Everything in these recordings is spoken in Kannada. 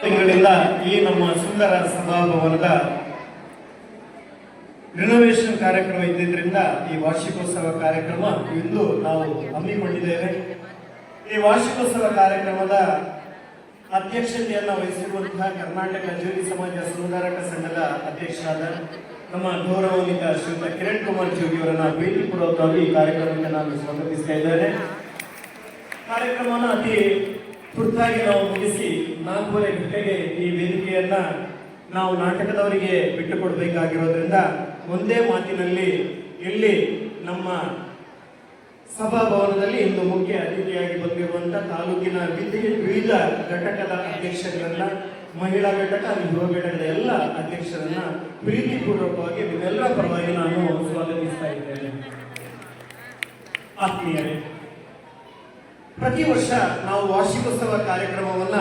ತಿಂಗಳಿಂದ ಈ ನಮ್ಮ ಸುಂದರ ಸಭಾಭವನದ ರಿನೋವೇಷನ್ ಕಾರ್ಯಕ್ರಮ ಇದ್ದಿದ್ದರಿಂದ ಈ ವಾರ್ಷಿಕೋತ್ಸವ ಕಾರ್ಯಕ್ರಮ ಇಂದು ನಾವು ಹಮ್ಮಿಕೊಂಡಿದ್ದೇವೆ. ಈ ವಾರ್ಷಿಕೋತ್ಸವ ಕಾರ್ಯಕ್ರಮದ ಅಧ್ಯಕ್ಷತೆಯನ್ನು ವಹಿಸಿರುವಂತಹ ಕರ್ನಾಟಕ ಜೋಗಿ ಸಮಾಜ ಸುಧಾರಕ ಸಂಘದ ಅಧ್ಯಕ್ಷರಾದ ನಮ್ಮ ಗೌರವಾನ್ವಿತ ಶ್ರೀಯುತ ಕಿರಣ್ ಕುಮಾರ್ ಜೋಗಿ ಅವರನ್ನ ಪ್ರೀತಿಪೂರ್ವಕವಾಗಿ ಈ ಕಾರ್ಯಕ್ರಮಕ್ಕೆ ನಾನು ಸ್ವಾಗತಿಸ್ತಾ ಇದ್ದೇನೆ. ಕಾರ್ಯಕ್ರಮವನ್ನು ಅತಿ ತುರ್ತಾಗಿ ನಾವು ಮುಗಿಸಿ 4:30 ಗಂಟೆಗೆ ಈ ವೇದಿಕೆಯನ್ನ ನಾವು ನಾಟಕದವರಿಗೆ ಬಿಟ್ಟುಕೊಡಬೇಕಾಗಿರೋದ್ರಿಂದ ಒಂದೇ ಮಾತಿನಲ್ಲಿ ಇಲ್ಲಿ ನಮ್ಮ ಸಭಾಭವನದಲ್ಲಿ ಇಂದು ಮುಖ್ಯ ಅತಿಥಿಯಾಗಿ ಬಂದಿರುವಂತಹ ತಾಲೂಕಿನ ವಿವಿಧ ಘಟಕದ ಅಧ್ಯಕ್ಷರನ್ನ, ಮಹಿಳಾ ಘಟಕ, ಯುವ ಘಟಕದ ಎಲ್ಲ ಅಧ್ಯಕ್ಷರನ್ನ ಪ್ರೀತಿಪೂರ್ವಕವಾಗಿ ನಿಮ್ಮೆಲ್ಲರ ಪರವಾಗಿ ನಾನು ಸ್ವಾಗತಿಸ್ತಾ ಇದ್ದೇನೆ. ಆತ್ಮೀಯರೇ, ಪ್ರತಿ ವರ್ಷ ನಾವು ವಾರ್ಷಿಕೋತ್ಸವ ಕಾರ್ಯಕ್ರಮವನ್ನ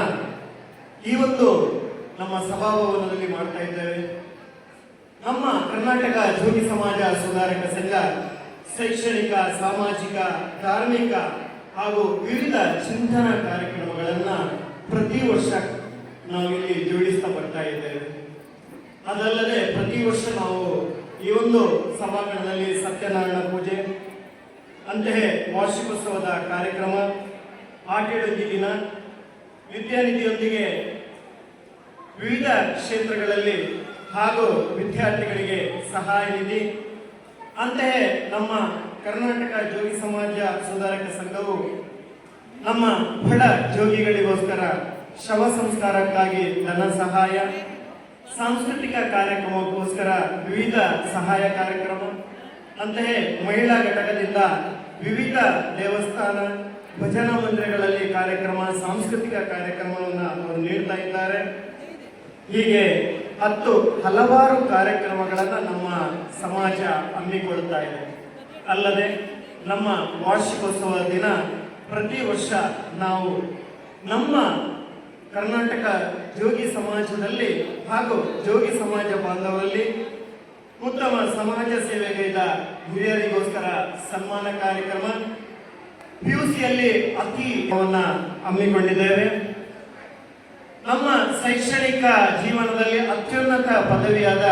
ಈ ಒಂದು ನಮ್ಮ ಸಭಾಭವನದಲ್ಲಿ ಮಾಡ್ತಾ ಇದ್ದೇವೆ. ನಮ್ಮ ಕರ್ನಾಟಕ ಜೋಗಿ ಸಮಾಜ ಸುಧಾರಕ ಸಂಘ ಶೈಕ್ಷಣಿಕ, ಸಾಮಾಜಿಕ, ಧಾರ್ಮಿಕ ಹಾಗೂ ವಿವಿಧ ಚಿಂತನಾ ಕಾರ್ಯಕ್ರಮಗಳನ್ನ ಪ್ರತಿ ವರ್ಷ ನಾವು ಇಲ್ಲಿ ಜೋಡಿಸ್ತಾ ಬರ್ತಾ ಇದ್ದೇವೆ. ಅದಲ್ಲದೆ ಪ್ರತಿ ವರ್ಷ ನಾವು ಈ ಒಂದು ಸಭಾಂಗಣದಲ್ಲಿ ಸತ್ಯನಾರಾಯಣ ಪೂಜೆ, ಅಂತೆಯೇ ವಾರ್ಷಿಕೋತ್ಸವದ ಕಾರ್ಯಕ್ರಮ, ಆಟೇಳುಗಿ ದಿನ, ವಿದ್ಯಾನಿಧಿಯೊಂದಿಗೆ ವಿವಿಧ ಕ್ಷೇತ್ರಗಳಲ್ಲಿ ಹಾಗೂ ವಿದ್ಯಾರ್ಥಿಗಳಿಗೆ ಸಹಾಯ ನಿಧಿ, ಅಂತೆಯೇ ನಮ್ಮ ಕರ್ನಾಟಕ ಜೋಗಿ ಸಮಾಜ ಸುಧಾರಕ ಸಂಘವು ನಮ್ಮ ಬಡ ಜೋಗಿಗಳಿಗೋಸ್ಕರ ಶವ ಸಂಸ್ಕಾರಕ್ಕಾಗಿ ಧನ ಸಹಾಯ, ಸಾಂಸ್ಕೃತಿಕ ಕಾರ್ಯಕ್ರಮಕ್ಕೋಸ್ಕರ ವಿವಿಧ ಸಹಾಯ ಕಾರ್ಯಕ್ರಮ, ಅಂತೆಯೇ ಮಹಿಳಾ ಘಟಕದಿಂದ ವಿವಿಧ ದೇವಸ್ಥಾನ, ಭಜನಾ ಮಂದಿರಗಳಲ್ಲಿ ಕಾರ್ಯಕ್ರಮ, ಸಾಂಸ್ಕೃತಿಕ ಕಾರ್ಯಕ್ರಮವನ್ನು ಅವರು ನೀಡ್ತಾ ಇದ್ದಾರೆ. ಹೀಗೆ ಹಲವಾರು ಕಾರ್ಯಕ್ರಮಗಳನ್ನು ನಮ್ಮ ಸಮಾಜ ಹಮ್ಮಿಕೊಳ್ತಾ ಇದೆ. ಅಲ್ಲದೆ ನಮ್ಮ ವಾರ್ಷಿಕೋತ್ಸವ ದಿನ ಪ್ರತಿ ವರ್ಷ ನಾವು ನಮ್ಮ ಕರ್ನಾಟಕ ಜೋಗಿ ಸಮಾಜದಲ್ಲಿ ಹಾಗೂ ಜೋಗಿ ಸಮಾಜ ಬಾಂಧವರಲ್ಲಿ ಉತ್ತಮ ಸಮಾಜ ಸೇವೆಗೈದ ಹಿರಿಯರಿಗೋಸ್ಕರ ಸನ್ಮಾನ ಕಾರ್ಯಕ್ರಮ, PUCಯಲ್ಲಿ ಹಮ್ಮಿಕೊಂಡಿದ್ದೇವೆ. ನಮ್ಮ ಶೈಕ್ಷಣಿಕ ಜೀವನದಲ್ಲಿ ಅತ್ಯುನ್ನತ ಪದವಿಯಾದ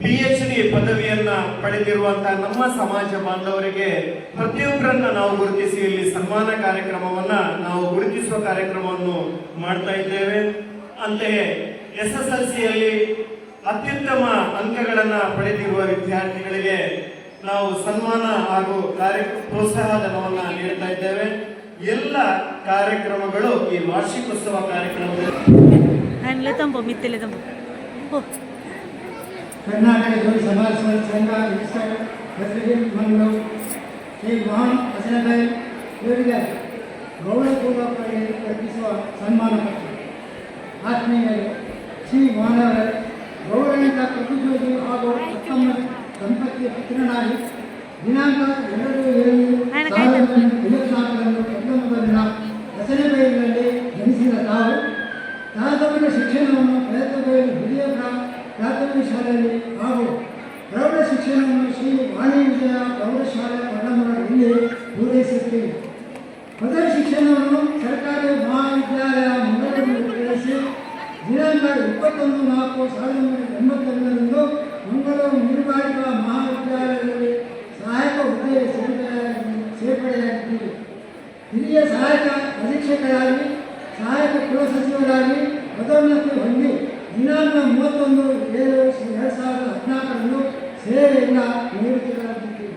PhD ಪದವಿಯನ್ನ ಪಡೆದಿರುವಂತಹ ನಮ್ಮ ಸಮಾಜ ಬಾಂಧವರಿಗೆ ಪ್ರತಿಯೊಬ್ಬರನ್ನ ನಾವು ಗುರುತಿಸಿ ಇಲ್ಲಿ ಸನ್ಮಾನ ಕಾರ್ಯಕ್ರಮವನ್ನ ನಾವು ಗುರುತಿಸುವ ಕಾರ್ಯಕ್ರಮವನ್ನು ಮಾಡ್ತಾ ಇದ್ದೇವೆ. ಅಂತೆಯೇ SSLCಯಲ್ಲಿ ಅತ್ಯುತ್ತಮ ಅಂಕಗಳನ್ನ ಪಡೆದಿರುವ ವಿದ್ಯಾರ್ಥಿಗಳಿಗೆ ನಾವು ಸನ್ಮಾನ ಹಾಗೂ ಪ್ರೋತ್ಸಾಹಧನವನ್ನ ನೀಡ್ತಾ ಇದ್ದೇವೆ. ಎಲ್ಲ ಕಾರ್ಯಕ್ರಮಗಳು ಈ ವಾರ್ಷಿಕೋತ್ಸವ ಕಾರ್ಯಕ್ರಮದಲ್ಲಿ ಕರ್ನಾಟಕ ಜೋಗಿ ಸಮಾಜ ಸಂಘ ಮಂಗಳೂರು ಶ್ರೀ ಮಹಾನ್ ಹಸನಬಾಯಿ ಇವರಿಗೆ ಗೌರವಪೂರ್ವಕವಾಗಿ ಅರ್ಪಿಸುವ ಸನ್ಮಾನ ಪತ್ರ. ಆತ್ಮೀಯರು, ಶ್ರೀ ಮಹಾನವರ ಗೌರವಿತ ಪ್ರತಿಜೋಗಿ ಹಾಗೂ ಉತ್ತಮ ದಂಪತಿಯ ಪುತ್ರನಾಗಿ ದಿನಾಂಕ 2/7/2024 ಹಸನಬೈಲಿನಲ್ಲಿ ಜನಿಸಿದ ತಾವು ಪ್ರಾಥಮಿಕ ಶಿಕ್ಷಣವನ್ನು ಬೆಳತಬೈಲು ಹಿರಿಯ ಪ್ರಾಥಮಿಕ ಶಾಲೆಯಲ್ಲಿ ಹಾಗೂ ಪ್ರೌಢ ಶಿಕ್ಷಣವನ್ನು ಶ್ರೀ ವಾಣಿ ವಿಜಯ ಪ್ರೌಢಶಾಲೆ ಇಲ್ಲಿ ಪೂರೈಸುತ್ತೀವಿ. ಪದವಿ ಶಿಕ್ಷಣವನ್ನು ಸರ್ಕಾರಿ ಮಹಾವಿದ್ಯಾಲಯ ಮಂಗಳೂರಿನಲ್ಲಿ ಪೂರೈಸಿ ದಿನಾಂಕ 21/4/1982 ಮಂಗಳೂರು ಮೀನುಗಾರಿಕಾ ಮಹಾವಿದ್ಯಾಲಯದಲ್ಲಿ ಸಹಾಯಕ ಹುದ್ದೆಗೆ ಸೇರ್ಪಡೆಯಾಗಿದ್ದೀವಿ. ಹಿರಿಯ ಸಹಾಯಕ ಅಧೀಕ್ಷಕರಾಗಿ ಸಹಾಯಕ ಕುಲಸಚಿವರಾಗಿ ಪದೋನ್ನತಿ ಹೊಂದಿ ದಿನಾಂಕ 31/7/2014 ಸೇವೆಯಿಂದ ನಿವೃತ್ತಿಗಳಾಗಿದ್ದೀವಿ.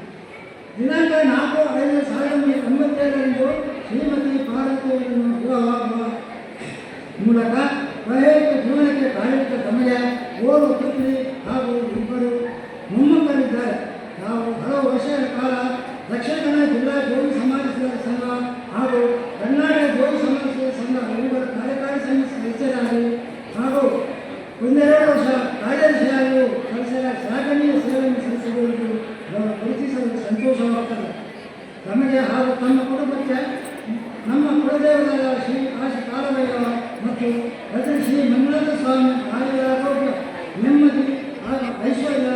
ದಿನಾಂಕ 4/5/1997 ಶ್ರೀಮತಿ ಪಾರ್ವತಿಯವರನ್ನು ವಿವಾಹವಾಗುವ ಮೂಲಕ ವೈವಾಹಿಕ ಜೀವನಕ್ಕೆ ಕಾಲಿಟ್ಟ ತಮಗೆ ಓರ್ವ ಪುತ್ರಿ ಹಾಗೂ 2 ಮೊಮ್ಮಕ್ಕಳಿದ್ದಾರೆ. ನಾವು ಹಲವು ವರ್ಷಗಳ ಕಾಲ ದಕ್ಷಿಣ ಕನ್ನಡ ಜಿಲ್ಲಾ ಜೋಗಿ ಸಮಾಜ ಸಂಘ ಹಾಗೂ ಕರ್ನಾಟಕ ಜೋಗಿ ಸಮಾಜ ಸಂಘ ಇವುಗಳ ಕಾರ್ಯಕಾರಿ ಸದಸ್ಯರಾಗಿ ಹಾಗೂ 1-2 ವರ್ಷ ಕಾರ್ಯದರ್ಶಿಯಾಗಿಯೂ ಶ್ಲಾಘನೀಯ ಸೇವೆಯನ್ನು ಸಲ್ಲಿಸಿರುವುದು ಗುರುತಿಸಲು ಸಂತೋಷವಾಗುತ್ತದೆ. ತಮಗೆ ಹಾಗೂ ತಮ್ಮ ಕುಟುಂಬಕ್ಕೆ ನಮ್ಮ ಕುಲದೇವರಾದ ಶ್ರೀ ಕಾಶಿ ಕಾಲಭೈರವ ಮತ್ತು ಶ್ರೀ ಮಂಜುನಾಥ ಸ್ವಾಮಿ ಆರೋಗ್ಯ, ನೆಮ್ಮದಿ ಹಾಗೂ ಐಶ್ವರ್ಯ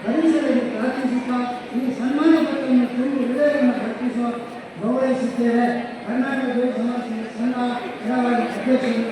ಭರಿಸಲೆಂದು ಪ್ರಾರ್ಥಿಸುತ್ತಾ ಈ ಸನ್ಮಾನ ಪತ್ರವನ್ನು ತುಂಬ ಹೃದಯವನ್ನು ಅರ್ಪಿಸುವ ಗೌರವಿಸುತ್ತೇವೆ. ಕರ್ನಾಟಕ ಜೋಗಿ ಸಮಾಜ ಸಂಘ ಅಧ್ಯಕ್ಷರು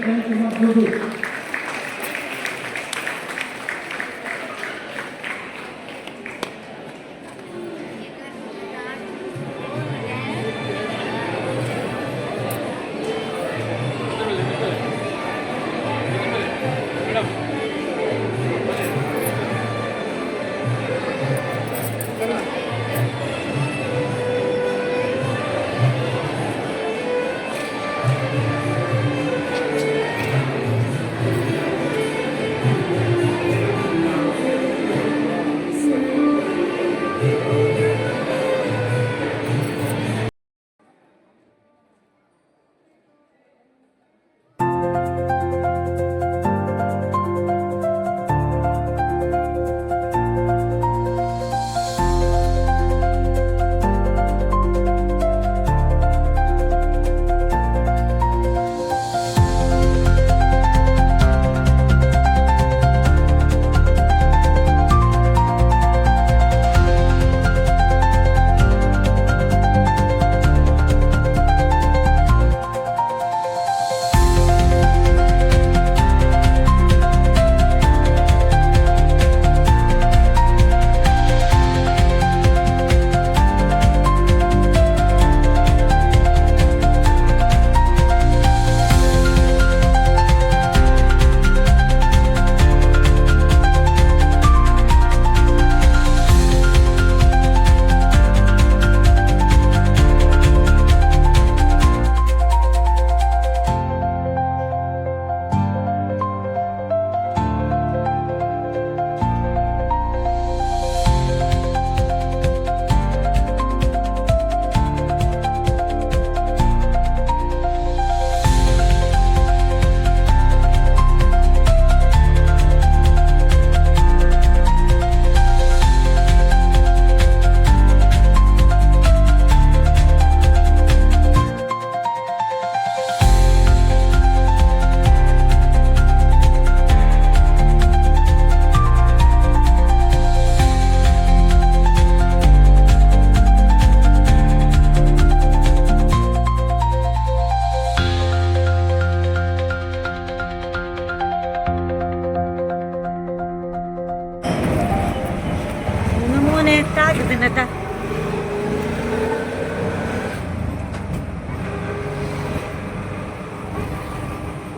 ತಾಗ್ದಿನತ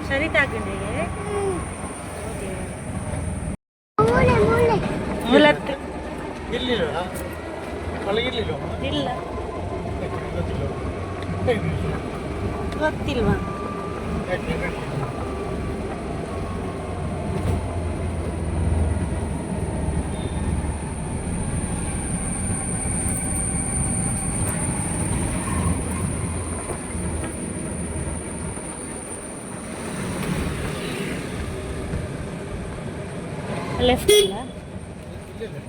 ಸರಿ ತಾಗಂಡೆ ಮೂಲತ್ತು ಇಲ್ಲ ಗೊತ್ತಿಲ್ವಾ ಲೆಫ್ಟ್ ಇಲ್ಲ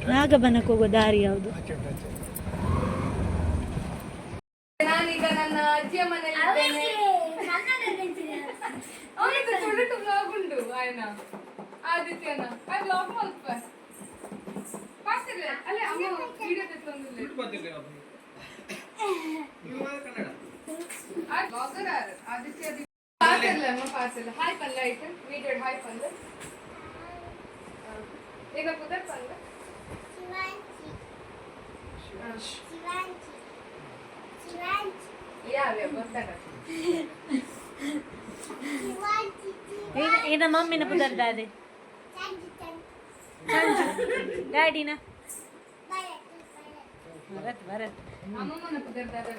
ನಾಗಬನಕ್ಕೆ ಹೋಗೋ ದಾರಿ ಯಾವುದು ನಾನೀಗ ನನ್ನ ಅಜ್ಜಿಯ ಮನೆಯಲ್ಲಿ ಅವನಿಗೆ ತುಳುಟು ಬ್ಲಾಗ್ ಉಂಟು ಆಯ್ನ ಆದಿತ್ಯನ ಆ ಬ್ಲಾಗ್ ಮಲ್ಪ ಪಾತಿಲ್ಲ ಅಲ್ಲೇ ಅಮ್ಮ ವಿಡಿಯೋ ತೆತ್ತೊಂದಿಲ್ಲ ಆ ಬ್ಲಾಗರ್ ಆದಿತ್ಯ ಪಾತಿಲ್ಲ ಅಮ್ಮ ಪಾತಿಲ್ಲ ಹಾಯ್ ಪಲ್ಲ ಐತೆ ವಿಡಿಯೋ ಹಾಯ್ ಪಲ್ಲ ಈಗ ಕುದರ್ ಪಲ್ಲ ಏನ ಮಮ್ಮಿನ ಪುದರ್ದಾದೆ ಡ್ಯಾಡಿನ ಭರತ್ ಭರತ್ ಅಮ್ಮಮ್ಮನ ಕುದರ್ದಾದೆ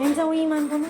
ಎಂತ ಉಯಿ ಮಾಡ್ತಾನೆ